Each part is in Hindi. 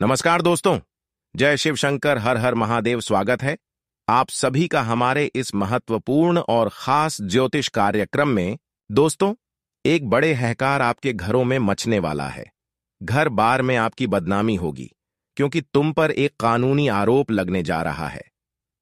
नमस्कार दोस्तों। जय शिव शंकर, हर हर महादेव। स्वागत है आप सभी का हमारे इस महत्वपूर्ण और खास ज्योतिष कार्यक्रम में। दोस्तों, एक बड़े हहकार आपके घरों में मचने वाला है। घर बार में आपकी बदनामी होगी, क्योंकि तुम पर एक कानूनी आरोप लगने जा रहा है।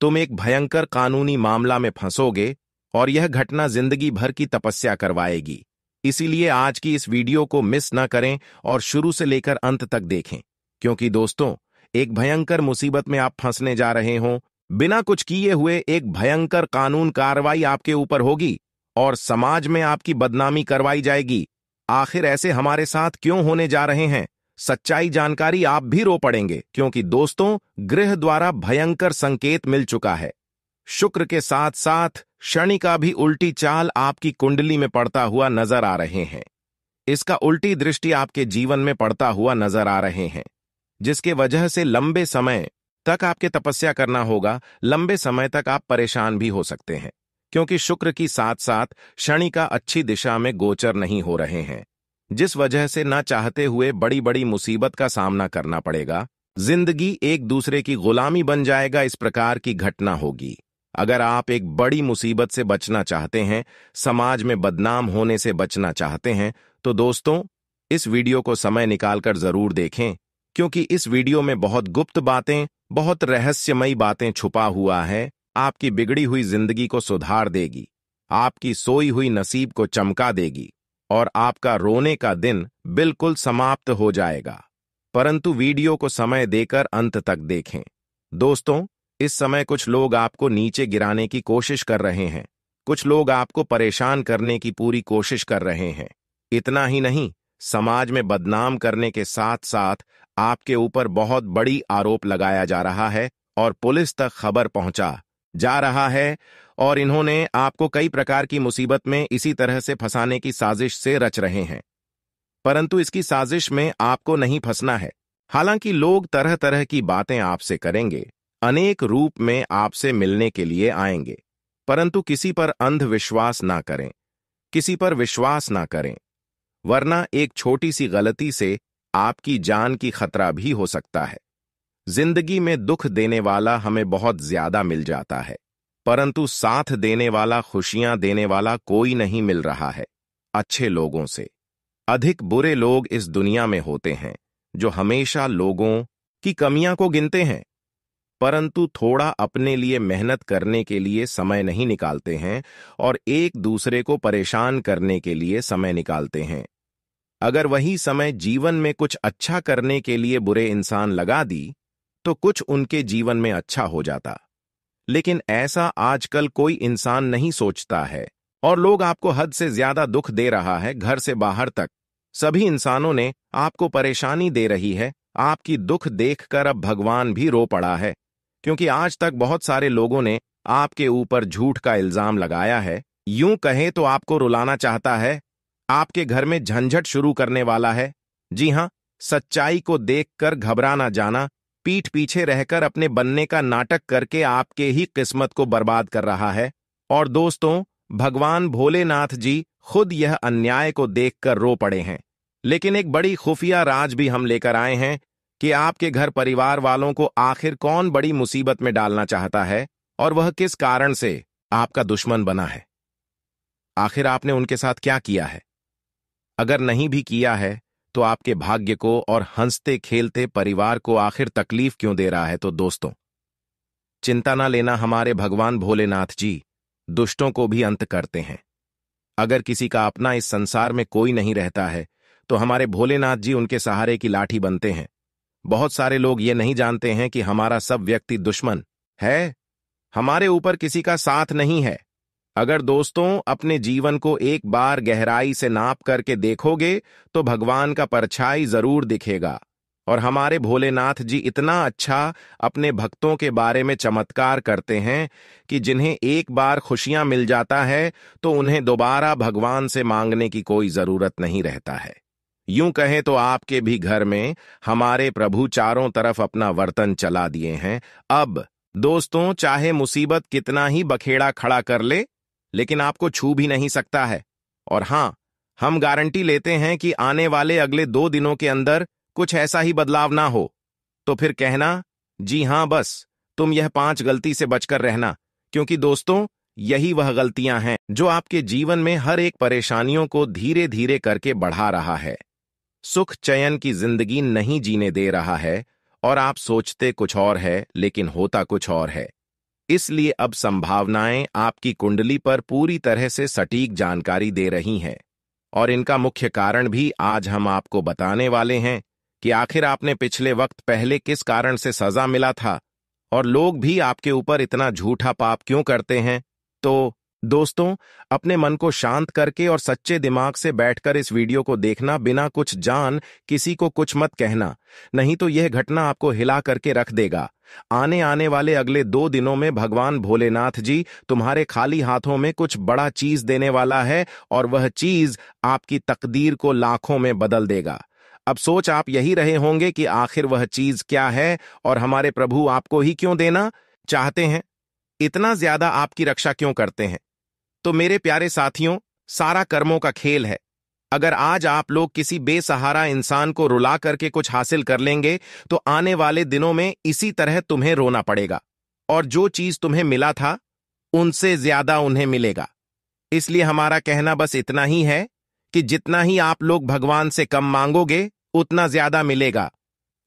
तुम एक भयंकर कानूनी मामला में फंसोगे और यह घटना जिंदगी भर की तपस्या करवाएगी। इसीलिए आज की इस वीडियो को मिस न करें और शुरू से लेकर अंत तक देखें, क्योंकि दोस्तों, एक भयंकर मुसीबत में आप फंसने जा रहे हो। बिना कुछ किए हुए एक भयंकर कानून कार्रवाई आपके ऊपर होगी और समाज में आपकी बदनामी करवाई जाएगी। आखिर ऐसे हमारे साथ क्यों होने जा रहे हैं? सच्चाई जानकारी आप भी रो पड़ेंगे, क्योंकि दोस्तों, ग्रह द्वारा भयंकर संकेत मिल चुका है। शुक्र के साथ साथ शनि का भी उल्टी चाल आपकी कुंडली में पड़ता हुआ नजर आ रहे हैं। इसका उल्टी दृष्टि आपके जीवन में पड़ता हुआ नजर आ रहे हैं, जिसके वजह से लंबे समय तक आपके तपस्या करना होगा। लंबे समय तक आप परेशान भी हो सकते हैं, क्योंकि शुक्र की साथ साथ शनि का अच्छी दिशा में गोचर नहीं हो रहे हैं, जिस वजह से न चाहते हुए बड़ी बड़ी मुसीबत का सामना करना पड़ेगा। जिंदगी एक दूसरे की गुलामी बन जाएगा, इस प्रकार की घटना होगी। अगर आप एक बड़ी मुसीबत से बचना चाहते हैं, समाज में बदनाम होने से बचना चाहते हैं, तो दोस्तों, इस वीडियो को समय निकालकर जरूर देखें, क्योंकि इस वीडियो में बहुत गुप्त बातें, बहुत रहस्यमयी बातें छुपा हुआ है। आपकी बिगड़ी हुई जिंदगी को सुधार देगी, आपकी सोई हुई नसीब को चमका देगी और आपका रोने का दिन बिल्कुल समाप्त हो जाएगा। परंतु वीडियो को समय देकर अंत तक देखें। दोस्तों, इस समय कुछ लोग आपको नीचे गिराने की कोशिश कर रहे हैं। कुछ लोग आपको परेशान करने की पूरी कोशिश कर रहे हैं। इतना ही नहीं, समाज में बदनाम करने के साथ साथ आपके ऊपर बहुत बड़ी आरोप लगाया जा रहा है और पुलिस तक खबर पहुंचा जा रहा है, और इन्होंने आपको कई प्रकार की मुसीबत में इसी तरह से फंसाने की साजिश से रच रहे हैं। परंतु इसकी साजिश में आपको नहीं फंसना है। हालांकि लोग तरह तरह की बातें आपसे करेंगे, अनेक रूप में आपसे मिलने के लिए आएंगे, परंतु किसी पर अंधविश्वास ना करें, किसी पर विश्वास ना करें, वरना एक छोटी सी गलती से आपकी जान की खतरा भी हो सकता है। जिंदगी में दुख देने वाला हमें बहुत ज्यादा मिल जाता है, परंतु साथ देने वाला, खुशियां देने वाला कोई नहीं मिल रहा है। अच्छे लोगों से अधिक बुरे लोग इस दुनिया में होते हैं, जो हमेशा लोगों की कमियां को गिनते हैं, परंतु थोड़ा अपने लिए मेहनत करने के लिए समय नहीं निकालते हैं और एक दूसरे को परेशान करने के लिए समय निकालते हैं। अगर वही समय जीवन में कुछ अच्छा करने के लिए बुरे इंसान लगा दी, तो कुछ उनके जीवन में अच्छा हो जाता। लेकिन ऐसा आजकल कोई इंसान नहीं सोचता है, और लोग आपको हद से ज्यादा दुख दे रहा है। घर से बाहर तक सभी इंसानों ने आपको परेशानी दे रही है। आपकी दुख देखकर अब भगवान भी रो पड़ा है, क्योंकि आज तक बहुत सारे लोगों ने आपके ऊपर झूठ का इल्जाम लगाया है। यूं कहें तो आपको रुलाना चाहता है, आपके घर में झंझट शुरू करने वाला है। जी हां, सच्चाई को देखकर घबरा ना जाना। पीठ पीछे रहकर अपने बनने का नाटक करके आपके ही किस्मत को बर्बाद कर रहा है। और दोस्तों, भगवान भोलेनाथ जी खुद यह अन्याय को देखकर रो पड़े हैं। लेकिन एक बड़ी खुफिया राज भी हम लेकर आए हैं कि आपके घर परिवार वालों को आखिर कौन बड़ी मुसीबत में डालना चाहता है और वह किस कारण से आपका दुश्मन बना है। आखिर आपने उनके साथ क्या किया है? अगर नहीं भी किया है, तो आपके भाग्य को और हंसते खेलते परिवार को आखिर तकलीफ क्यों दे रहा है? तो दोस्तों, चिंता ना लेना, हमारे भगवान भोलेनाथ जी दुष्टों को भी अंत करते हैं। अगर किसी का अपना इस संसार में कोई नहीं रहता है, तो हमारे भोलेनाथ जी उनके सहारे की लाठी बनते हैं। बहुत सारे लोग ये नहीं जानते हैं कि हमारा सब व्यक्ति दुश्मन है, हमारे ऊपर किसी का साथ नहीं है। अगर दोस्तों अपने जीवन को एक बार गहराई से नाप करके देखोगे, तो भगवान का परछाई जरूर दिखेगा। और हमारे भोलेनाथ जी इतना अच्छा अपने भक्तों के बारे में चमत्कार करते हैं कि जिन्हें एक बार खुशियां मिल जाता है, तो उन्हें दोबारा भगवान से मांगने की कोई जरूरत नहीं रहता है। यूं कहें तो आपके भी घर में हमारे प्रभु चारों तरफ अपना वर्तन चला दिए हैं। अब दोस्तों, चाहे मुसीबत कितना ही बखेड़ा खड़ा कर ले, लेकिन आपको छू भी नहीं सकता है। और हां, हम गारंटी लेते हैं कि आने वाले अगले 2 दिनों के अंदर कुछ ऐसा ही बदलाव ना हो। तो फिर कहना, जी हाँ, बस तुम यह 5 गलती से बचकर रहना, क्योंकि दोस्तों यही वह गलतियां हैं जो आपके जीवन में हर एक परेशानियों को धीरे धीरे करके बढ़ा रहा है, सुख चयन की जिंदगी नहीं जीने दे रहा है, और आप सोचते कुछ और है लेकिन होता कुछ और है। इसलिए अब संभावनाएं आपकी कुंडली पर पूरी तरह से सटीक जानकारी दे रही हैं, और इनका मुख्य कारण भी आज हम आपको बताने वाले हैं कि आखिर आपने पिछले वक्त पहले किस कारण से सजा मिला था, और लोग भी आपके ऊपर इतना झूठा पाप क्यों करते हैं। तो दोस्तों, अपने मन को शांत करके और सच्चे दिमाग से बैठकर इस वीडियो को देखना, बिना कुछ जान किसी को कुछ मत कहना, नहीं तो यह घटना आपको हिला करके रख देगा। आने वाले अगले 2 दिनों में भगवान भोलेनाथ जी तुम्हारे खाली हाथों में कुछ बड़ा चीज देने वाला है, और वह चीज आपकी तकदीर को लाखों में बदल देगा। अब सोच आप यही रहे होंगे कि आखिर वह चीज क्या है, और हमारे प्रभु आपको ही क्यों देना चाहते हैं, इतना ज्यादा आपकी रक्षा क्यों करते हैं। तो मेरे प्यारे साथियों, सारा कर्मों का खेल है। अगर आज आप लोग किसी बेसहारा इंसान को रुला करके कुछ हासिल कर लेंगे, तो आने वाले दिनों में इसी तरह तुम्हें रोना पड़ेगा, और जो चीज तुम्हें मिला था उनसे ज्यादा उन्हें मिलेगा। इसलिए हमारा कहना बस इतना ही है कि जितना ही आप लोग भगवान से कम मांगोगे उतना ज्यादा मिलेगा।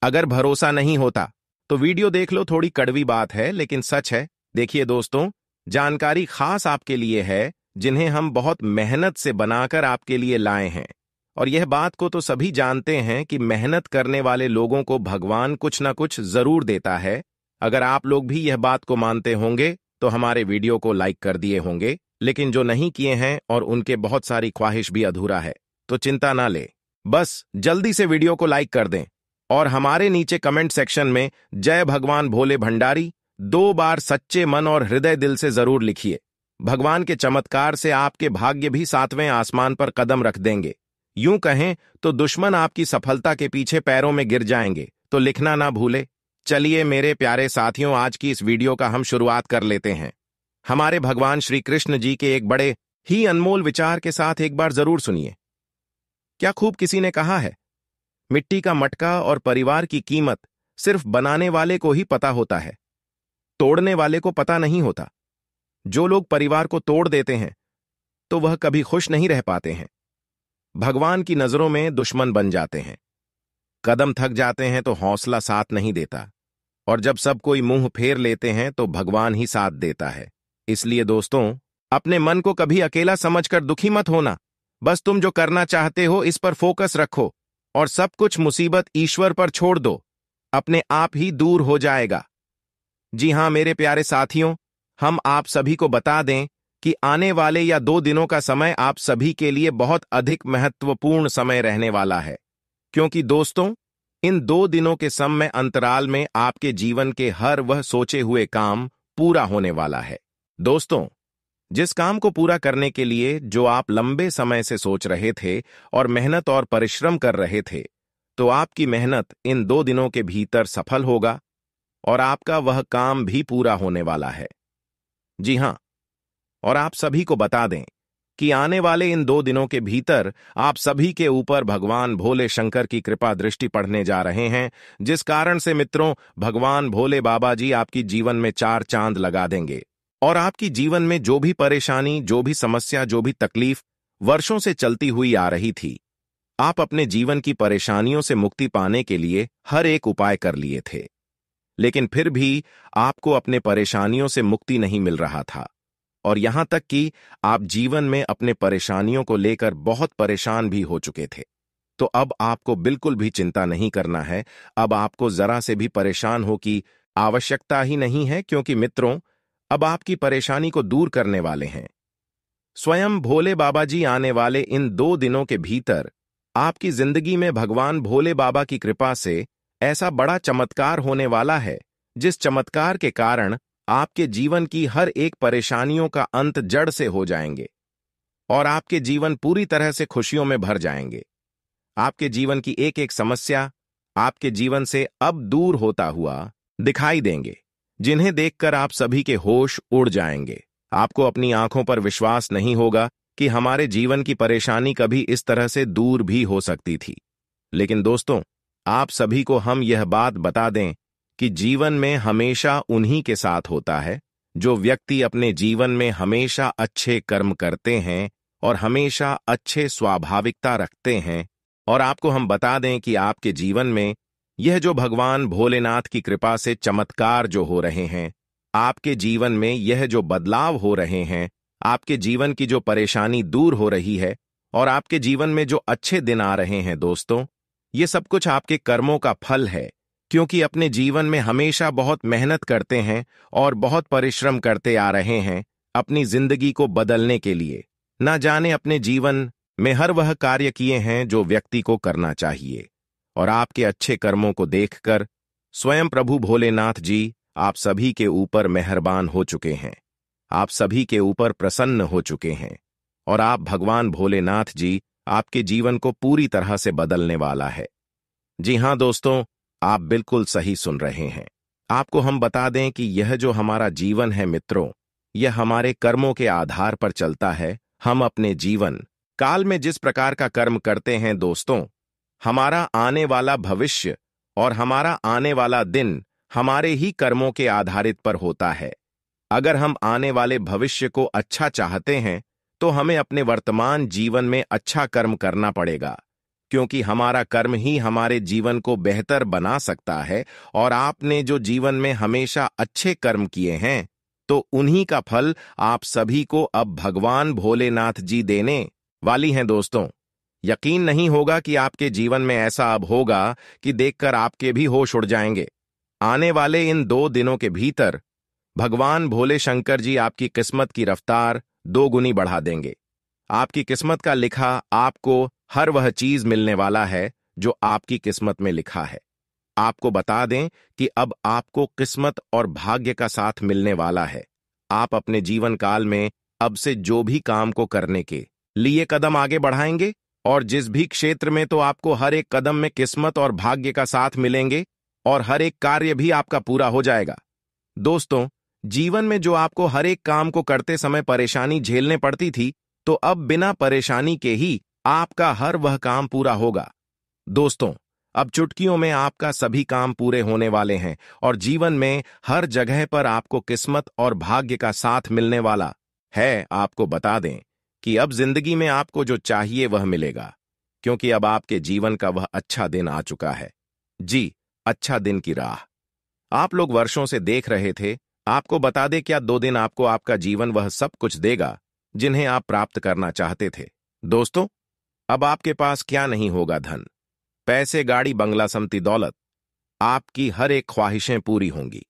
अगर भरोसा नहीं होता तो वीडियो देख लो, थोड़ी कड़वी बात है लेकिन सच है। देखिए दोस्तों, जानकारी खास आपके लिए है, जिन्हें हम बहुत मेहनत से बनाकर आपके लिए लाए हैं। और यह बात को तो सभी जानते हैं कि मेहनत करने वाले लोगों को भगवान कुछ ना कुछ जरूर देता है। अगर आप लोग भी यह बात को मानते होंगे तो हमारे वीडियो को लाइक कर दिए होंगे, लेकिन जो नहीं किए हैं और उनके बहुत सारी ख्वाहिश भी अधूरा है, तो चिंता ना ले, बस जल्दी से वीडियो को लाइक कर दें, और हमारे नीचे कमेंट सेक्शन में जय भगवान भोले भंडारी 2 बार सच्चे मन और हृदय दिल से जरूर लिखिए। भगवान के चमत्कार से आपके भाग्य भी 7वें आसमान पर कदम रख देंगे। यूं कहें तो दुश्मन आपकी सफलता के पीछे पैरों में गिर जाएंगे, तो लिखना ना भूले। चलिए मेरे प्यारे साथियों, आज की इस वीडियो का हम शुरुआत कर लेते हैं। हमारे भगवान श्री कृष्ण जी के एक बड़े ही अनमोल विचार के साथ एक बार जरूर सुनिए। क्या खूब किसी ने कहा है, मिट्टी का मटका और परिवार की कीमत सिर्फ बनाने वाले को ही पता होता है, तोड़ने वाले को पता नहीं होता। जो लोग परिवार को तोड़ देते हैं तो वह कभी खुश नहीं रह पाते हैं, भगवान की नजरों में दुश्मन बन जाते हैं। कदम थक जाते हैं तो हौसला साथ नहीं देता, और जब सब कोई मुंह फेर लेते हैं तो भगवान ही साथ देता है। इसलिए दोस्तों, अपने मन को कभी अकेला समझकर दुखी मत होना। बस तुम जो करना चाहते हो इस पर फोकस रखो, और सब कुछ मुसीबत ईश्वर पर छोड़ दो, अपने आप ही दूर हो जाएगा। जी हां मेरे प्यारे साथियों, हम आप सभी को बता दें कि आने वाले या 2 दिनों का समय आप सभी के लिए बहुत अधिक महत्वपूर्ण समय रहने वाला है, क्योंकि दोस्तों, इन 2 दिनों के समय अंतराल में आपके जीवन के हर वह सोचे हुए काम पूरा होने वाला है। दोस्तों, जिस काम को पूरा करने के लिए जो आप लंबे समय से सोच रहे थे और मेहनत और परिश्रम कर रहे थे, तो आपकी मेहनत इन 2 दिनों के भीतर सफल होगा, और आपका वह काम भी पूरा होने वाला है। जी हां, और आप सभी को बता दें कि आने वाले इन 2 दिनों के भीतर आप सभी के ऊपर भगवान भोले शंकर की कृपा दृष्टि पड़ने जा रहे हैं, जिस कारण से मित्रों, भगवान भोले बाबा जी आपकी जीवन में 4 चांद लगा देंगे, और आपकी जीवन में जो भी परेशानी, जो भी समस्या, जो भी तकलीफ वर्षों से चलती हुई आ रही थी, आप अपने जीवन की परेशानियों से मुक्ति पाने के लिए हर एक उपाय कर लिए थे, लेकिन फिर भी आपको अपने परेशानियों से मुक्ति नहीं मिल रहा था, और यहां तक कि आप जीवन में अपने परेशानियों को लेकर बहुत परेशान भी हो चुके थे। तो अब आपको बिल्कुल भी चिंता नहीं करना है। अब आपको जरा से भी परेशान हो की आवश्यकता ही नहीं है, क्योंकि मित्रों, अब आपकी परेशानी को दूर करने वाले हैं स्वयं भोले बाबा जी। आने वाले इन 2 दिनों के भीतर आपकी जिंदगी में भगवान भोले बाबा की कृपा से ऐसा बड़ा चमत्कार होने वाला है, जिस चमत्कार के कारण आपके जीवन की हर एक परेशानियों का अंत जड़ से हो जाएंगे, और आपके जीवन पूरी तरह से खुशियों में भर जाएंगे। आपके जीवन की एक एक समस्या आपके जीवन से अब दूर होता हुआ दिखाई देंगे, जिन्हें देखकर आप सभी के होश उड़ जाएंगे। आपको अपनी आंखों पर विश्वास नहीं होगा कि हमारे जीवन की परेशानी कभी इस तरह से दूर भी हो सकती थी। लेकिन दोस्तों, आप सभी को हम यह बात बता दें कि जीवन में हमेशा उन्हीं के साथ होता है जो व्यक्ति अपने जीवन में हमेशा अच्छे कर्म करते हैं और हमेशा अच्छे स्वाभाविकता रखते हैं। और आपको हम बता दें कि आपके जीवन में यह जो भगवान भोलेनाथ की कृपा से चमत्कार जो हो रहे हैं, आपके जीवन में यह जो बदलाव हो रहे हैं, आपके जीवन की जो परेशानी दूर हो रही है और आपके जीवन में जो अच्छे दिन आ रहे हैं दोस्तों, ये सब कुछ आपके कर्मों का फल है। क्योंकि अपने जीवन में हमेशा बहुत मेहनत करते हैं और बहुत परिश्रम करते आ रहे हैं अपनी जिंदगी को बदलने के लिए। ना जाने अपने जीवन में हर वह कार्य किए हैं जो व्यक्ति को करना चाहिए, और आपके अच्छे कर्मों को देखकर स्वयं प्रभु भोलेनाथ जी आप सभी के ऊपर मेहरबान हो चुके हैं, आप सभी के ऊपर प्रसन्न हो चुके हैं, और आप भगवान भोलेनाथ जी आपके जीवन को पूरी तरह से बदलने वाला है। जी हां दोस्तों, आप बिल्कुल सही सुन रहे हैं। आपको हम बता दें कि यह जो हमारा जीवन है मित्रों, यह हमारे कर्मों के आधार पर चलता है। हम अपने जीवन काल में जिस प्रकार का कर्म करते हैं दोस्तों, हमारा आने वाला भविष्य और हमारा आने वाला दिन हमारे ही कर्मों के आधारित पर होता है। अगर हम आने वाले भविष्य को अच्छा चाहते हैं तो हमें अपने वर्तमान जीवन में अच्छा कर्म करना पड़ेगा, क्योंकि हमारा कर्म ही हमारे जीवन को बेहतर बना सकता है। और आपने जो जीवन में हमेशा अच्छे कर्म किए हैं तो उन्हीं का फल आप सभी को अब भगवान भोलेनाथ जी देने वाली हैं दोस्तों। यकीन नहीं होगा कि आपके जीवन में ऐसा अब होगा कि देखकर आपके भी होश उड़ जाएंगे। आने वाले इन 2 दिनों के भीतर भगवान भोले शंकर जी आपकी किस्मत की रफ्तार 2 गुनी बढ़ा देंगे। आपकी किस्मत का लिखा आपको हर वह चीज मिलने वाला है जो आपकी किस्मत में लिखा है। आपको बता दें कि अब आपको किस्मत और भाग्य का साथ मिलने वाला है। आप अपने जीवन काल में अब से जो भी काम को करने के लिए कदम आगे बढ़ाएंगे और जिस भी क्षेत्र में, तो आपको हर एक कदम में किस्मत और भाग्य का साथ मिलेंगे और हर एक कार्य भी आपका पूरा हो जाएगा। दोस्तों, जीवन में जो आपको हर एक काम को करते समय परेशानी झेलने पड़ती थी, तो अब बिना परेशानी के ही आपका हर वह काम पूरा होगा। दोस्तों, अब चुटकियों में आपका सभी काम पूरे होने वाले हैं और जीवन में हर जगह पर आपको किस्मत और भाग्य का साथ मिलने वाला है। आपको बता दें कि अब जिंदगी में आपको जो चाहिए वह मिलेगा, क्योंकि अब आपके जीवन का वह अच्छा दिन आ चुका है। जी, अच्छा दिन की राह आप लोग वर्षों से देख रहे थे। आपको बता दें क्या 2 दिन आपको आपका जीवन वह सब कुछ देगा जिन्हें आप प्राप्त करना चाहते थे। दोस्तों, अब आपके पास क्या नहीं होगा, धन, पैसे, गाड़ी, बंगला, संपत्ति, दौलत, आपकी हर एक ख्वाहिशें पूरी होंगी।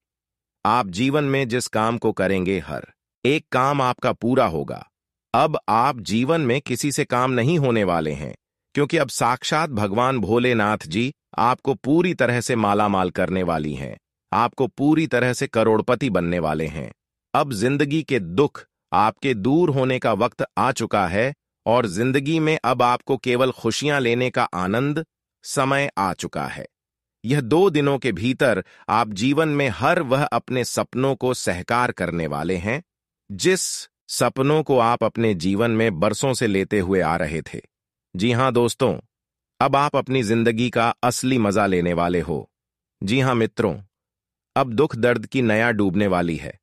आप जीवन में जिस काम को करेंगे हर एक काम आपका पूरा होगा। अब आप जीवन में किसी से काम नहीं होने वाले हैं, क्योंकि अब साक्षात भगवान भोलेनाथ जी आपको पूरी तरह से मालामाल करने वाली हैं। आपको पूरी तरह से करोड़पति बनने वाले हैं। अब जिंदगी के दुख आपके दूर होने का वक्त आ चुका है और जिंदगी में अब आपको केवल खुशियां लेने का आनंद समय आ चुका है। यह 2 दिनों के भीतर आप जीवन में हर वह अपने सपनों को साकार करने वाले हैं, जिस सपनों को आप अपने जीवन में बरसों से लेते हुए आ रहे थे। जी हां दोस्तों, अब आप अपनी जिंदगी का असली मजा लेने वाले हो। जी हां मित्रों, अब दुख दर्द की नया डूबने वाली है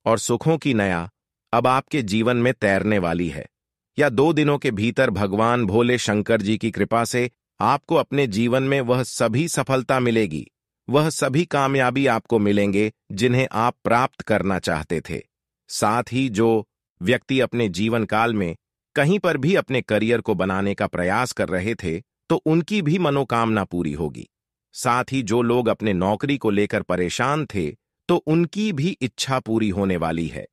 और सुखों की नया अब आपके जीवन में तैरने वाली है। या 2 दिनों के भीतर भगवान भोले शंकर जी की कृपा से आपको अपने जीवन में वह सभी सफलता मिलेगी, वह सभी कामयाबी आपको मिलेंगे जिन्हें आप प्राप्त करना चाहते थे। साथ ही जो व्यक्ति अपने जीवन काल में कहीं पर भी अपने करियर को बनाने का प्रयास कर रहे थे, तो उनकी भी मनोकामना पूरी होगी। साथ ही जो लोग अपने नौकरी को लेकर परेशान थे, तो उनकी भी इच्छा पूरी होने वाली है,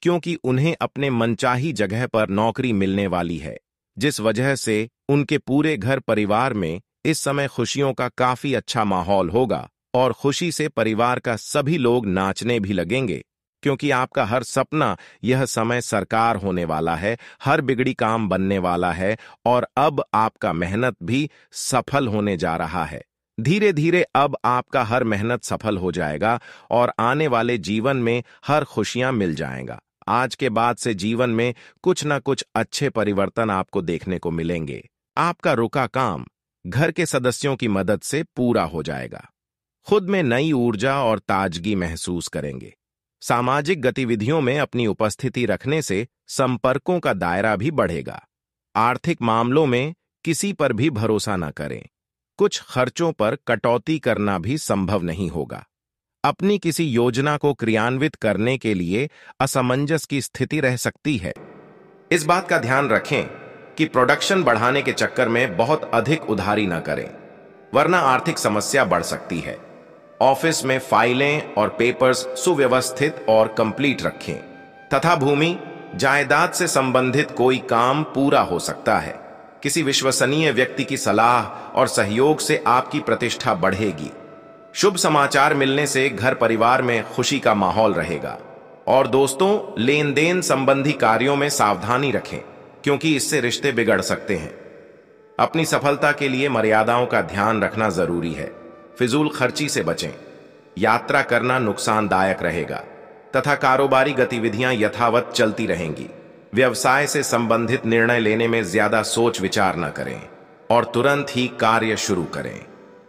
क्योंकि उन्हें अपने मनचाही जगह पर नौकरी मिलने वाली है, जिस वजह से उनके पूरे घर परिवार में इस समय खुशियों का काफी अच्छा माहौल होगा और खुशी से परिवार का सभी लोग नाचने भी लगेंगे, क्योंकि आपका हर सपना यह समय साकार होने वाला है, हर बिगड़ी काम बनने वाला है और अब आपका मेहनत भी सफल होने जा रहा है। धीरे धीरे अब आपका हर मेहनत सफल हो जाएगा और आने वाले जीवन में हर खुशियां मिल जाएगा। आज के बाद से जीवन में कुछ न कुछ अच्छे परिवर्तन आपको देखने को मिलेंगे। आपका रुका काम घर के सदस्यों की मदद से पूरा हो जाएगा। खुद में नई ऊर्जा और ताजगी महसूस करेंगे। सामाजिक गतिविधियों में अपनी उपस्थिति रखने से संपर्कों का दायरा भी बढ़ेगा। आर्थिक मामलों में किसी पर भी भरोसा न करें। कुछ खर्चों पर कटौती करना भी संभव नहीं होगा। अपनी किसी योजना को क्रियान्वित करने के लिए असमंजस की स्थिति रह सकती है। इस बात का ध्यान रखें कि प्रोडक्शन बढ़ाने के चक्कर में बहुत अधिक उधारी न करें, वरना आर्थिक समस्या बढ़ सकती है। ऑफिस में फाइलें और पेपर्स सुव्यवस्थित और कंप्लीट रखें तथा भूमि जायदाद से संबंधित कोई काम पूरा हो सकता है। किसी विश्वसनीय व्यक्ति की सलाह और सहयोग से आपकी प्रतिष्ठा बढ़ेगी। शुभ समाचार मिलने से घर परिवार में खुशी का माहौल रहेगा। और दोस्तों, लेन देन संबंधी कार्यों में सावधानी रखें, क्योंकि इससे रिश्ते बिगड़ सकते हैं। अपनी सफलता के लिए मर्यादाओं का ध्यान रखना जरूरी है। फिजूल खर्ची से बचें। यात्रा करना नुकसानदायक रहेगा तथा कारोबारी गतिविधियां यथावत चलती रहेंगी। व्यवसाय से संबंधित निर्णय लेने में ज्यादा सोच विचार न करें और तुरंत ही कार्य शुरू करें।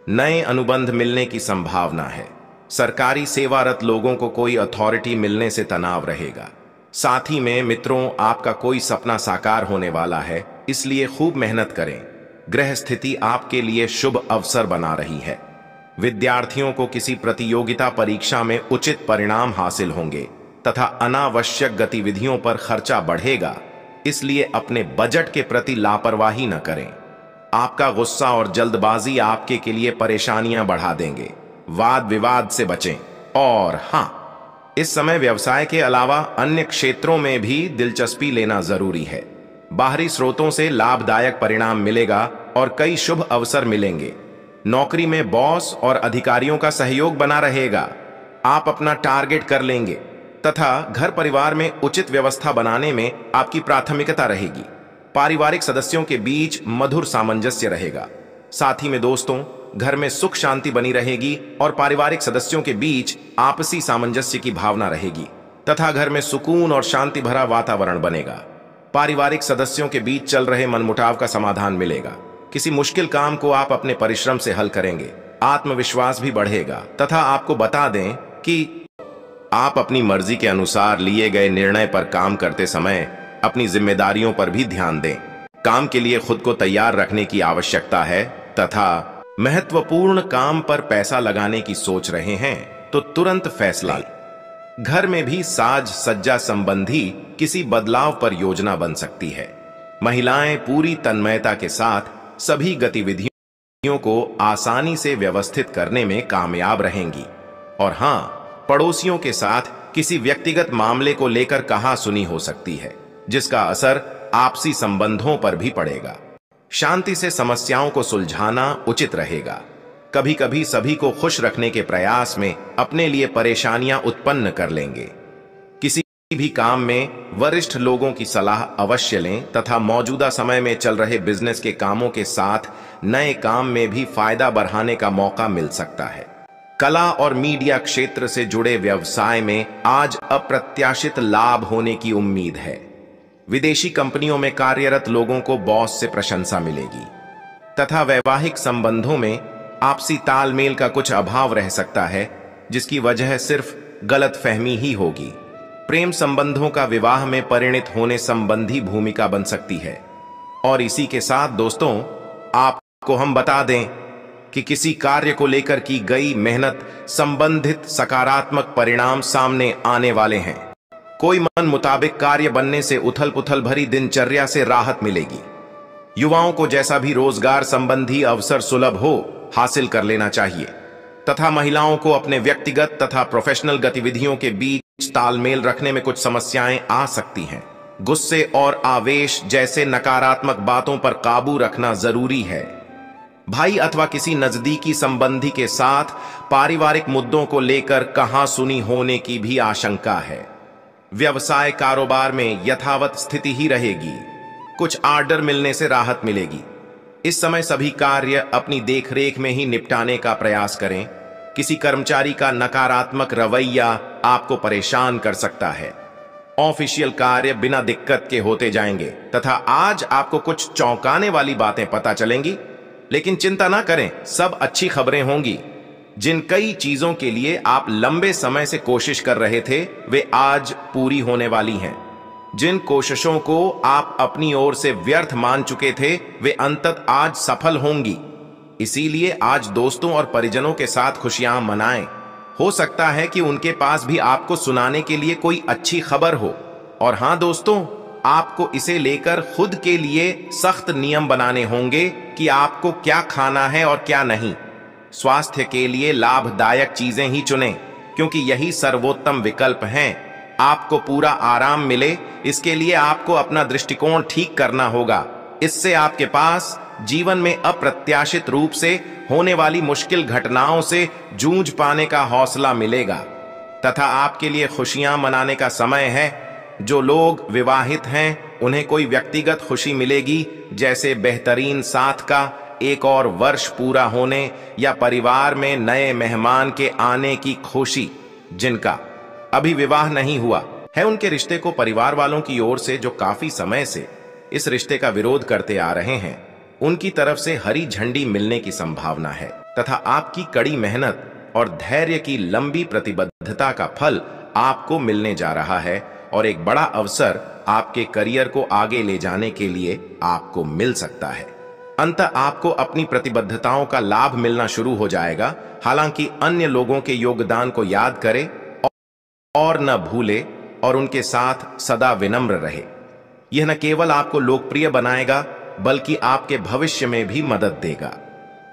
नए अनुबंध मिलने की संभावना है। सरकारी सेवारत लोगों को कोई अथॉरिटी मिलने से तनाव रहेगा। साथ ही में मित्रों, आपका कोई सपना साकार होने वाला है, इसलिए खूब मेहनत करें। ग्रह स्थिति आपके लिए शुभ अवसर बना रही है। विद्यार्थियों को किसी प्रतियोगिता परीक्षा में उचित परिणाम हासिल होंगे तथा अनावश्यक गतिविधियों पर खर्चा बढ़ेगा, इसलिए अपने बजट के प्रति लापरवाही न करें। आपका गुस्सा और जल्दबाजी आपके के लिए परेशानियां बढ़ा देंगे। वाद विवाद से बचें। और हां, इस समय व्यवसाय के अलावा अन्य क्षेत्रों में भी दिलचस्पी लेना जरूरी है। बाहरी स्रोतों से लाभदायक परिणाम मिलेगा और कई शुभ अवसर मिलेंगे। नौकरी में बॉस और अधिकारियों का सहयोग बना रहेगा। आप अपना टारगेट कर लेंगे तथा घर परिवार में उचित व्यवस्था बनाने में आपकी प्राथमिकता रहेगी। पारिवारिक सदस्यों के बीच मधुर सामंजस्य रहेगा। साथ ही में दोस्तों, घर में सुख शांति बनी रहेगी और पारिवारिक सदस्यों के बीच आपसी सामंजस्य की भावना रहेगी तथा घर में सुकून और शांति भरा वातावरण बनेगा। पारिवारिक सदस्यों के बीच चल रहे मनमुटाव का समाधान मिलेगा। किसी मुश्किल काम को आप अपने परिश्रम से हल करेंगे। आत्मविश्वास भी बढ़ेगा तथा आपको बता दें कि आप अपनी मर्जी के अनुसार लिए गए निर्णय पर काम करते समय अपनी जिम्मेदारियों पर भी ध्यान दें। काम के लिए खुद को तैयार रखने की आवश्यकता है तथा महत्वपूर्ण काम पर पैसा लगाने की सोच रहे हैं तो तुरंत फैसला लें। घर में भी साज सज्जा संबंधी किसी बदलाव पर योजना बन सकती है। महिलाएं पूरी तन्मयता के साथ सभी गतिविधियों को आसानी से व्यवस्थित करने में कामयाब रहेंगी। और हां, पड़ोसियों के साथ किसी व्यक्तिगत मामले को लेकर कहासुनी हो सकती है, जिसका असर आपसी संबंधों पर भी पड़ेगा। शांति से समस्याओं को सुलझाना उचित रहेगा। कभी कभी सभी को खुश रखने के प्रयास में अपने लिए परेशानियां उत्पन्न कर लेंगे। किसी भी काम में वरिष्ठ लोगों की सलाह अवश्य लें तथा मौजूदा समय में चल रहे बिजनेस के कामों के साथ नए काम में भी फायदा बढ़ाने का मौका मिल सकता है। कला और मीडिया क्षेत्र से जुड़े व्यवसाय में आज अप्रत्याशित लाभ होने की उम्मीद है। विदेशी कंपनियों में कार्यरत लोगों को बॉस से प्रशंसा मिलेगी तथा वैवाहिक संबंधों में आपसी तालमेल का कुछ अभाव रह सकता है, जिसकी वजह सिर्फ गलतफहमी ही होगी। प्रेम संबंधों का विवाह में परिणित होने संबंधी भूमिका बन सकती है। और इसी के साथ दोस्तों, आपको हम बता दें कि किसी कार्य को लेकर की गई मेहनत संबंधित सकारात्मक परिणाम सामने आने वाले हैं। कोई मन मुताबिक कार्य बनने से उथल पुथल भरी दिनचर्या से राहत मिलेगी। युवाओं को जैसा भी रोजगार संबंधी अवसर सुलभ हो, हासिल कर लेना चाहिए तथा महिलाओं को अपने व्यक्तिगत तथा प्रोफेशनल गतिविधियों के बीच तालमेल रखने में कुछ समस्याएं आ सकती हैं। गुस्से और आवेश जैसे नकारात्मक बातों पर काबू रखना जरूरी है। भाई अथवा किसी नजदीकी संबंधी के साथ पारिवारिक मुद्दों को लेकर कहासुनी होने की भी आशंका है। व्यवसाय कारोबार में यथावत स्थिति ही रहेगी। कुछ ऑर्डर मिलने से राहत मिलेगी। इस समय सभी कार्य अपनी देखरेख में ही निपटाने का प्रयास करें। किसी कर्मचारी का नकारात्मक रवैया आपको परेशान कर सकता है। ऑफिशियल कार्य बिना दिक्कत के होते जाएंगे तथा आज आपको कुछ चौंकाने वाली बातें पता चलेंगी। लेकिन चिंता ना करें, सब अच्छी खबरें होंगी। जिन कई चीजों के लिए आप लंबे समय से कोशिश कर रहे थे वे आज पूरी होने वाली हैं। जिन कोशिशों को आप अपनी ओर से व्यर्थ मान चुके थे वे अंततः आज सफल होंगी। इसीलिए आज दोस्तों और परिजनों के साथ खुशियां मनाएं। हो सकता है कि उनके पास भी आपको सुनाने के लिए कोई अच्छी खबर हो। और हां दोस्तों, आपको इसे लेकर खुद के लिए सख्त नियम बनाने होंगे कि आपको क्या खाना है और क्या नहीं। स्वास्थ्य के लिए लाभदायक चीजें ही चुनें, क्योंकि यही सर्वोत्तम विकल्प हैं। आपको पूरा आराम मिले, इसके लिए आपको अपना दृष्टिकोण ठीक करना होगा। इससे आपके पास जीवन में अप्रत्याशित रूप से होने वाली मुश्किल घटनाओं से जूझ पाने का हौसला मिलेगा तथा आपके लिए खुशियां मनाने का समय है। जो लोग विवाहित हैं उन्हें कोई व्यक्तिगत खुशी मिलेगी, जैसे बेहतरीन साथ का एक और वर्ष पूरा होने या परिवार में नए मेहमान के आने की खुशी। जिनका अभी विवाह नहीं हुआ है उनके रिश्ते को परिवार वालों की ओर से, जो काफी समय से इस रिश्ते का विरोध करते आ रहे हैं, उनकी तरफ से हरी झंडी मिलने की संभावना है तथा आपकी कड़ी मेहनत और धैर्य की लंबी प्रतिबद्धता का फल आपको मिलने जा रहा है और एक बड़ा अवसर आपके करियर को आगे ले जाने के लिए आपको मिल सकता है। अंततः आपको अपनी प्रतिबद्धताओं का लाभ मिलना शुरू हो जाएगा। हालांकि अन्य लोगों के योगदान को याद करें और न भूले और उनके साथ सदा विनम्र रहे। यह न केवल आपको लोकप्रिय बनाएगा बल्कि आपके भविष्य में भी मदद देगा।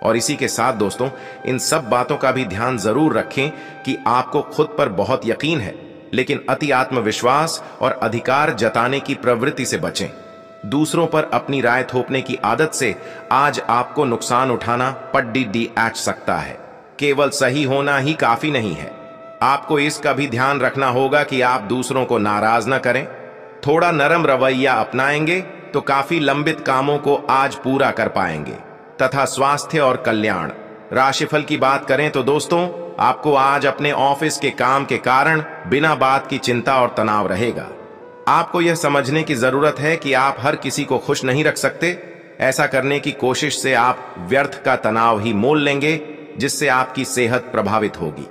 और इसी के साथ दोस्तों, इन सब बातों का भी ध्यान जरूर रखें कि आपको खुद पर बहुत यकीन है, लेकिन अति आत्मविश्वास और अधिकार जताने की प्रवृत्ति से बचें। दूसरों पर अपनी राय थोपने की आदत से आज आपको नुकसान उठाना पड्डी सकता है। केवल सही होना ही काफी नहीं है, आपको इसका भी ध्यान रखना होगा कि आप दूसरों को नाराज न करें। थोड़ा नरम रवैया अपनाएंगे तो काफी लंबित कामों को आज पूरा कर पाएंगे। तथा स्वास्थ्य और कल्याण राशिफल की बात करें तो दोस्तों, आपको आज अपने ऑफिस के काम के कारण बिना बात की चिंता और तनाव रहेगा। आपको यह समझने की जरूरत है कि आप हर किसी को खुश नहीं रख सकते। ऐसा करने की कोशिश से आप व्यर्थ का तनाव ही मोल लेंगे, जिससे आपकी सेहत प्रभावित होगी।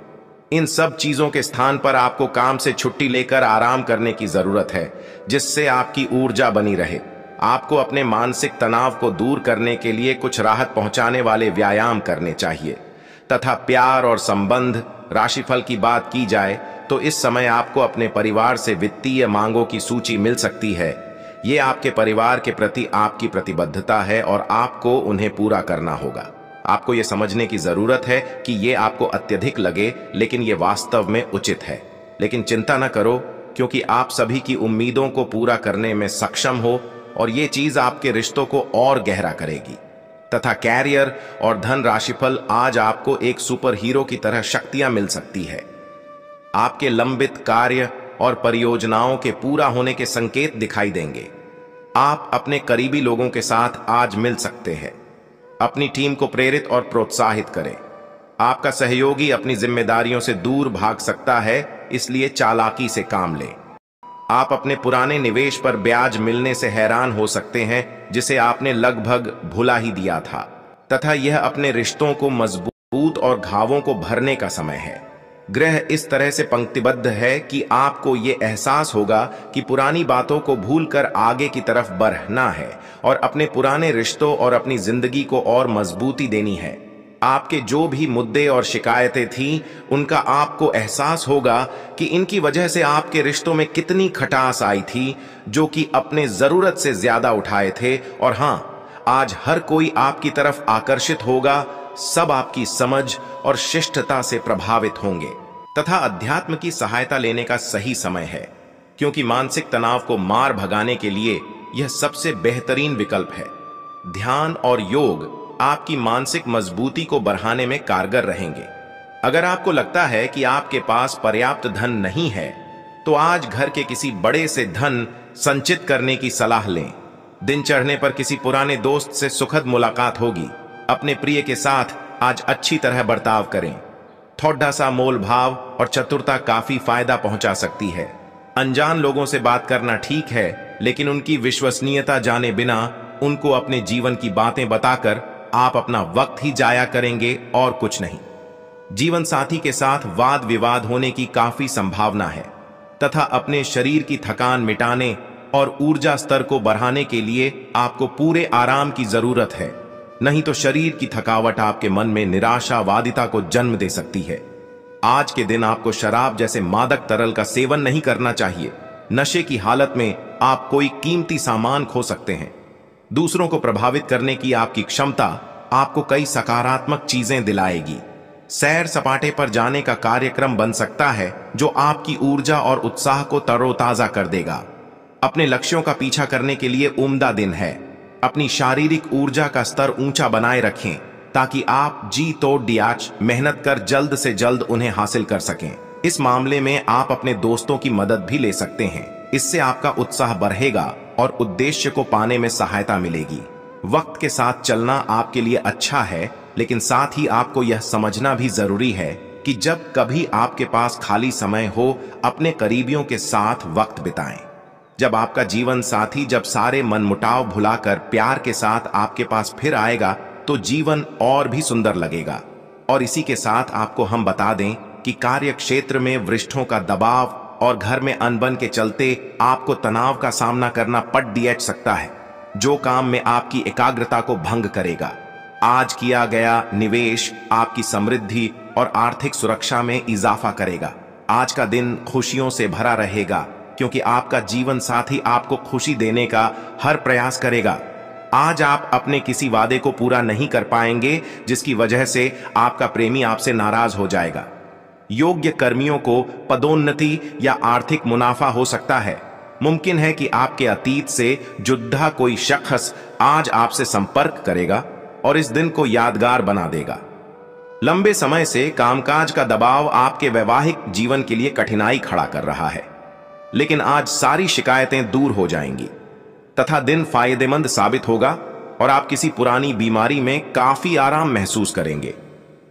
इन सब चीजों के स्थान पर आपको काम से छुट्टी लेकर आराम करने की जरूरत है, जिससे आपकी ऊर्जा बनी रहे। आपको अपने मानसिक तनाव को दूर करने के लिए कुछ राहत पहुंचाने वाले व्यायाम करने चाहिए। तथा प्यार और संबंध राशिफल की बात की जाए तो इस समय आपको अपने परिवार से वित्तीय मांगों की सूची मिल सकती है। ये आपके परिवार के प्रति आपकी प्रतिबद्धता है और आपको उन्हें पूरा करना होगा। आपको यह समझने की जरूरत है कि यह आपको अत्यधिक लगे, लेकिन यह वास्तव में उचित है। लेकिन चिंता न करो, क्योंकि आप सभी की उम्मीदों को पूरा करने में सक्षम हो और ये चीज आपके रिश्तों को और गहरा करेगी। तथा कैरियर और धन राशिफल आज आपको एक सुपर हीरो की तरह शक्तियां मिल सकती है। आपके लंबित कार्य और परियोजनाओं के पूरा होने के संकेत दिखाई देंगे। आप अपने करीबी लोगों के साथ आज मिल सकते हैं। अपनी टीम को प्रेरित और प्रोत्साहित करें। आपका सहयोगी अपनी जिम्मेदारियों से दूर भाग सकता है, इसलिए चालाकी से काम लें। आप अपने पुराने निवेश पर ब्याज मिलने से हैरान हो सकते हैं, जिसे आपने लगभग भुला ही दिया था। तथा यह अपने रिश्तों को मजबूत और घावों को भरने का समय है। ग्रह इस तरह से पंक्तिबद्ध है कि आपको ये एहसास होगा कि पुरानी बातों को भूलकर आगे की तरफ बढ़ना है और अपने पुराने रिश्तों और अपनी जिंदगी को और मजबूती देनी है। आपके जो भी मुद्दे और शिकायतें थीं, उनका आपको एहसास होगा कि इनकी वजह से आपके रिश्तों में कितनी खटास आई थी, जो कि अपने जरूरत से ज्यादा उठाए थे। और हां, आज हर कोई आपकी तरफ आकर्षित होगा। सब आपकी समझ और शिष्टता से प्रभावित होंगे। तथा अध्यात्म की सहायता लेने का सही समय है, क्योंकि मानसिक तनाव को मार भगाने के लिए यह सबसे बेहतरीन विकल्प है। ध्यान और योग आपकी मानसिक मजबूती को बढ़ाने में कारगर रहेंगे। अगर आपको लगता है कि आपके पास पर्याप्त धन नहीं है, तो आज घर के किसी बड़े से धन संचित करने की सलाह लें। दिन चढ़ने पर किसी पुराने दोस्त से सुखद मुलाकात होगी। अपने प्रिय के साथ आज अच्छी तरह बर्ताव करें। थोड़ा सा मोल भाव और चतुरता काफी फायदा पहुंचा सकती है। अनजान लोगों से बात करना ठीक है, लेकिन उनकी विश्वसनीयता जाने बिना उनको अपने जीवन की बातें बताकर आप अपना वक्त ही जाया करेंगे और कुछ नहीं। जीवन साथी के साथ वाद विवाद होने की काफी संभावना है तथा अपने शरीर की थकान मिटाने और ऊर्जा स्तर को बढ़ाने के लिए आपको पूरे आराम की जरूरत है, नहीं तो शरीर की थकावट आपके मन में निराशावादिता को जन्म दे सकती है। आज के दिन आपको शराब जैसे मादक तरल का सेवन नहीं करना चाहिए। नशे की हालत में आप कोई कीमती सामान खो सकते हैं। दूसरों को प्रभावित करने की आपकी क्षमता आपको कई सकारात्मक चीजें दिलाएगी। सैर सपाटे पर जाने का कार्यक्रम बन सकता है जो आपकी ऊर्जा और उत्साह को तरोताजा कर देगा। अपने लक्ष्यों का पीछा करने के लिए उम्दा दिन है। अपनी शारीरिक ऊर्जा का स्तर ऊंचा बनाए रखें ताकि आप जी तोड़ दियाच मेहनत कर जल्द से जल्द उन्हें हासिल कर सकें। इस मामले में आप अपने दोस्तों की मदद भी ले सकते हैं। इससे आपका उत्साह बढ़ेगा और उद्देश्य को पाने में सहायता मिलेगी। वक्त के साथ चलना आपके लिए अच्छा है, लेकिन साथ ही आपको यह समझना भी जरूरी है कि जब कभी आपके पास खाली समय हो, अपने करीबियों के साथ वक्त बिताएं। जब आपका जीवन साथी जब सारे मनमुटाव भुलाकर प्यार के साथ आपके पास फिर आएगा तो जीवन और भी सुंदर लगेगा। और इसी के साथ आपको हम बता दें कि कार्य क्षेत्र में वरिष्ठों का दबाव और घर में अनबन के चलते आपको तनाव का सामना करना पड़ दिया सकता है, जो काम में आपकी एकाग्रता को भंग करेगा। आज किया गया निवेश आपकी समृद्धि और आर्थिक सुरक्षा में इजाफा करेगा। आज का दिन खुशियों से भरा रहेगा क्योंकि आपका जीवन साथी आपको खुशी देने का हर प्रयास करेगा। आज आप अपने किसी वादे को पूरा नहीं कर पाएंगे जिसकी वजह से आपका प्रेमी आपसे नाराज हो जाएगा। योग्य कर्मियों को पदोन्नति या आर्थिक मुनाफा हो सकता है। मुमकिन है कि आपके अतीत से जुड़ा कोई शख्स आज आपसे संपर्क करेगा और इस दिन को यादगार बना देगा। लंबे समय से कामकाज का दबाव आपके वैवाहिक जीवन के लिए कठिनाई खड़ा कर रहा है, लेकिन आज सारी शिकायतें दूर हो जाएंगी तथा दिन फायदेमंद साबित होगा और आप किसी पुरानी बीमारी में काफी आराम महसूस करेंगे।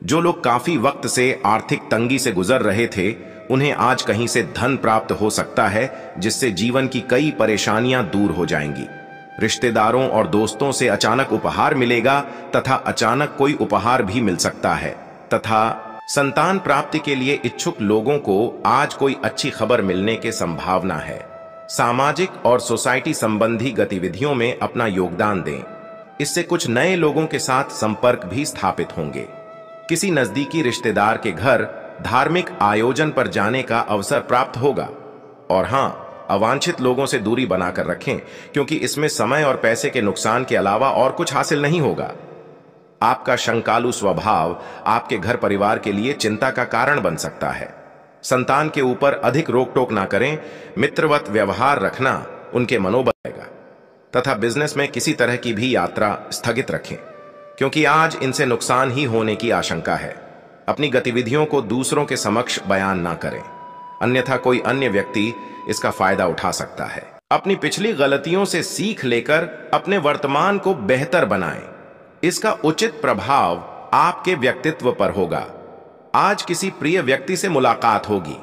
जो लोग काफी वक्त से आर्थिक तंगी से गुजर रहे थे, उन्हें आज कहीं से धन प्राप्त हो सकता है जिससे जीवन की कई परेशानियां दूर हो जाएंगी। रिश्तेदारों और दोस्तों से अचानक उपहार मिलेगा तथा अचानक कोई उपहार भी मिल सकता है तथा संतान प्राप्ति के लिए इच्छुक लोगों को आज कोई अच्छी खबर मिलने की संभावना है। सामाजिक और सोसाइटी संबंधी गतिविधियों में अपना योगदान दें। इससे कुछ नए लोगों के साथ संपर्क भी स्थापित होंगे। किसी नजदीकी रिश्तेदार के घर धार्मिक आयोजन पर जाने का अवसर प्राप्त होगा। और हां, अवांछित लोगों से दूरी बनाकर रखें क्योंकि इसमें समय और पैसे के नुकसान के अलावा और कुछ हासिल नहीं होगा। आपका शंकालु स्वभाव आपके घर परिवार के लिए चिंता का कारण बन सकता है। संतान के ऊपर अधिक रोक टोक ना करें। मित्रवत व्यवहार रखना उनके मनोबल बढ़ाएगा तथा बिजनेस में किसी तरह की भी यात्रा स्थगित रखें क्योंकि आज इनसे नुकसान ही होने की आशंका है। अपनी गतिविधियों को दूसरों के समक्ष बयान ना करें, अन्यथा कोई अन्य व्यक्ति इसका फायदा उठा सकता है। अपनी पिछली गलतियों से सीख लेकर अपने वर्तमान को बेहतर बनाएं। इसका उचित प्रभाव आपके व्यक्तित्व पर होगा। आज किसी प्रिय व्यक्ति से मुलाकात होगी।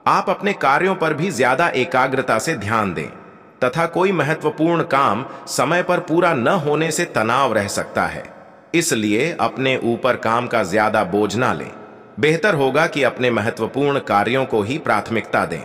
आप अपने कार्यों पर भी ज्यादा एकाग्रता से ध्यान दें तथा कोई महत्वपूर्ण काम समय पर पूरा न होने से तनाव रह सकता है। इसलिए अपने ऊपर काम का ज्यादा बोझ ना लें। बेहतर होगा कि अपने महत्वपूर्ण कार्यों को ही प्राथमिकता दें।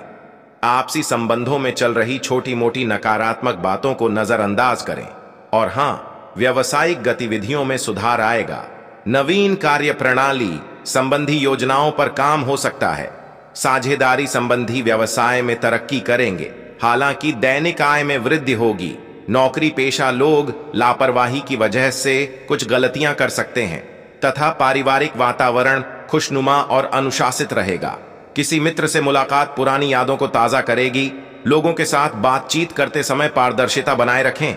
आपसी संबंधों में चल रही छोटी मोटी नकारात्मक बातों को नजरअंदाज करें। और हां, व्यावसायिक गतिविधियों में सुधार आएगा। नवीन कार्य प्रणाली संबंधी योजनाओं पर काम हो सकता है। साझेदारी संबंधी व्यवसाय में तरक्की करेंगे। हालांकि दैनिक आय में वृद्धि होगी। नौकरी पेशा लोग लापरवाही की वजह से कुछ गलतियां कर सकते हैं तथा पारिवारिक वातावरण खुशनुमा और अनुशासित रहेगा। किसी मित्र से मुलाकात पुरानी यादों को ताजा करेगी। लोगों के साथ बातचीत करते समय पारदर्शिता बनाए रखें।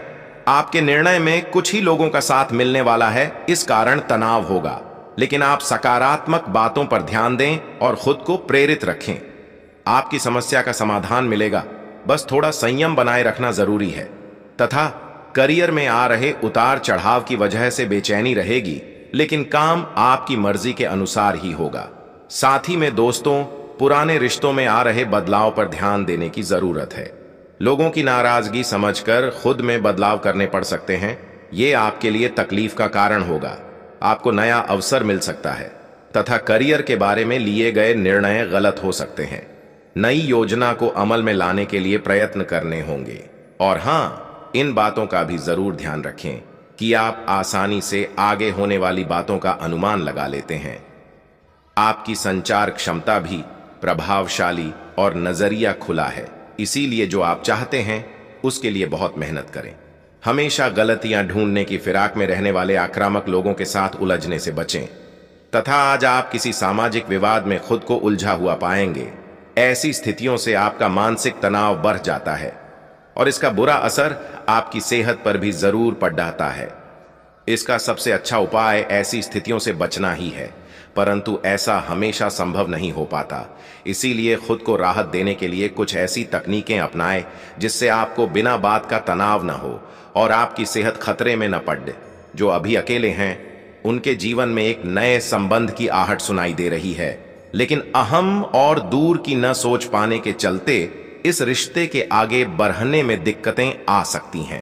आपके निर्णय में कुछ ही लोगों का साथ मिलने वाला है, इस कारण तनाव होगा, लेकिन आप सकारात्मक बातों पर ध्यान दें और खुद को प्रेरित रखें। आपकी समस्या का समाधान मिलेगा, बस थोड़ा संयम बनाए रखना जरूरी है। तथा करियर में आ रहे उतार चढ़ाव की वजह से बेचैनी रहेगी, लेकिन काम आपकी मर्जी के अनुसार ही होगा। साथ ही में दोस्तों, पुराने रिश्तों में आ रहे बदलाव पर ध्यान देने की जरूरत है। लोगों की नाराजगी समझकर खुद में बदलाव करने पड़ सकते हैं। ये आपके लिए तकलीफ का कारण होगा। आपको नया अवसर मिल सकता है तथा करियर के बारे में लिए गए निर्णय गलत हो सकते हैं। नई योजना को अमल में लाने के लिए प्रयत्न करने होंगे। और हां, इन बातों का भी जरूर ध्यान रखें कि आप आसानी से आगे होने वाली बातों का अनुमान लगा लेते हैं। आपकी संचार क्षमता भी प्रभावशाली और नजरिया खुला है, इसीलिए जो आप चाहते हैं उसके लिए बहुत मेहनत करें। हमेशा गलतियां ढूंढने की फिराक में रहने वाले आक्रामक लोगों के साथ उलझने से बचें तथा आज आप किसी सामाजिक विवाद में खुद को उलझा हुआ पाएंगे। ऐसी स्थितियों से आपका मानसिक तनाव बढ़ जाता है और इसका बुरा असर आपकी सेहत पर भी जरूर पड़ जाता है। इसका सबसे अच्छा उपाय ऐसी स्थितियों से बचना ही है, परंतु ऐसा हमेशा संभव नहीं हो पाता। इसीलिए खुद को राहत देने के लिए कुछ ऐसी तकनीकें अपनाएं जिससे आपको बिना बात का तनाव न हो और आपकी सेहत खतरे में न पड़े। जो अभी अकेले हैं उनके जीवन में एक नए संबंध की आहट सुनाई दे रही है, लेकिन अहम और दूर की न सोच पाने के चलते इस रिश्ते के आगे बढ़ने में दिक्कतें आ सकती हैं।